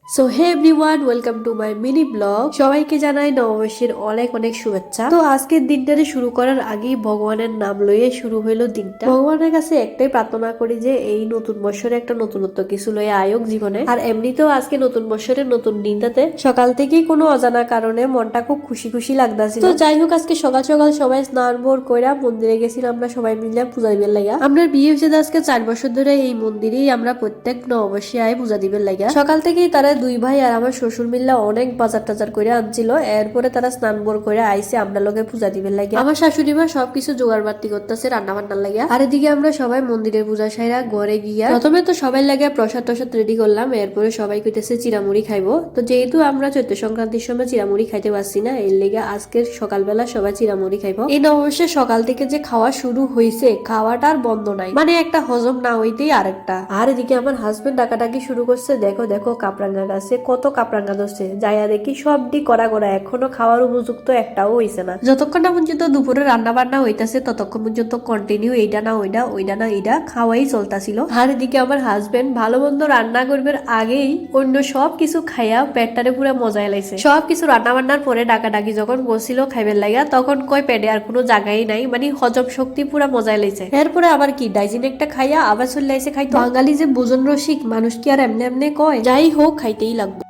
So hey everyone, welcome to my mini blog. সবাইকে জানাই নববর্ষের অনেক অনেক শুভেচ্ছা। তো আজকের দিনটারে শুরু করার আগেই ভগবানের নাম লইয়ে শুরু হইলো দিনটা। ভগবানের কাছে একটাই প্রার্থনা করি যে এই নতুন বছরে একটা নতুনত্ব কিছু লইয়ে আয়োগ জীবনে। আর এমনিতেও আজকে নতুন বছরের নতুন দিনটাতে সকাল থেকেই কোনো অজানা কারণে মনটা খুব খুশি খুশি লাগতাছিল। তো যাই হোক, আজকে সকাল সকাল সবাই স্নান ভোর কইরা মন্দিরে গেছিলাম আমরা সবাই মিলে পূজা দিবেন লাগা। আমরা বিয়ে হয়েছে আজকে 4 বছর ধরে এই মন্দিরেই আমরা প্রত্যেক নববর্ষে আয় পূজা দিবেন লাগা। সকাল থেকেই তারা দুই ভাই আর আমার শ্বশুর মিল্লা অনেক বাজার টাজার করে আনছিল। এরপরে তারা স্নান বোর করে আইসে আমরা লোকে পূজা দিবেন লাগে। আমার শাশুড়ি মা সবকিছু জোগাড় বাড়তি করতেছে রান্না বান্নার লাগে। আর এদিকে আমরা সবাই মন্দিরের পূজা সাইরা ঘরে গিয়া প্রথমে তো সবাই লাগে প্রসাদ টসাদ রেডি করলাম। এরপরে সবাই কইতেছে চিরামুড়ি খাইবো। তো যেহেতু আমরা চৈত্র সংক্রান্তির সময় চিরামুড়ি খাইতে পারছি না, এর লেগে আজকের সকালবেলা সবাই চিরামুড়ি খাইবো। এই নববর্ষের সকাল থেকে যে খাওয়া শুরু হয়েছে, খাওয়াটা আর বন্ধ নাই, মানে একটা হজম না হইতেই আরেকটা। আর এদিকে আমার হাজবেন্ড ডাকাডাকি শুরু করছে, দেখো দেখো কাপড়াঙ্গা গাছে কত কাপড়াঙ্গা ধরছে। যাইয়া দেখি সবটি করা করা, এখনো খাওয়ার উপযুক্ত একটাও হইছে না। যতক্ষণ না পর্যন্ত দুপুরে রান্না বান্না হইতাছে ততক্ষণ পর্যন্ত কন্টিনিউ এইটা না ওইটা, ওইটা না এইটা খাওয়াই চলতাছিল। আর এদিকে আমার হাজবেন্ড ভালো মন্দ রান্না করবার আগেই অন্য সব কিছু খাইয়া পেটটারে পুরো মজায় লাইছে। সব কিছু রান্না বান্নার পরে ডাকাডাকি যখন বসছিল খাইবার লাগা, তখন কয় পেটে আর কোনো জায়গাই নাই, মানে হজম শক্তি পুরা মজায় লাইছে। এরপরে আবার কি ডাইজিন একটা খাইয়া আবার চলে আইছে খাইতে। বাঙালি যে ভোজন রসিক মানুষ কি আর এমনি এমনি কয়? যাই হোক খাইতেই লাগবে।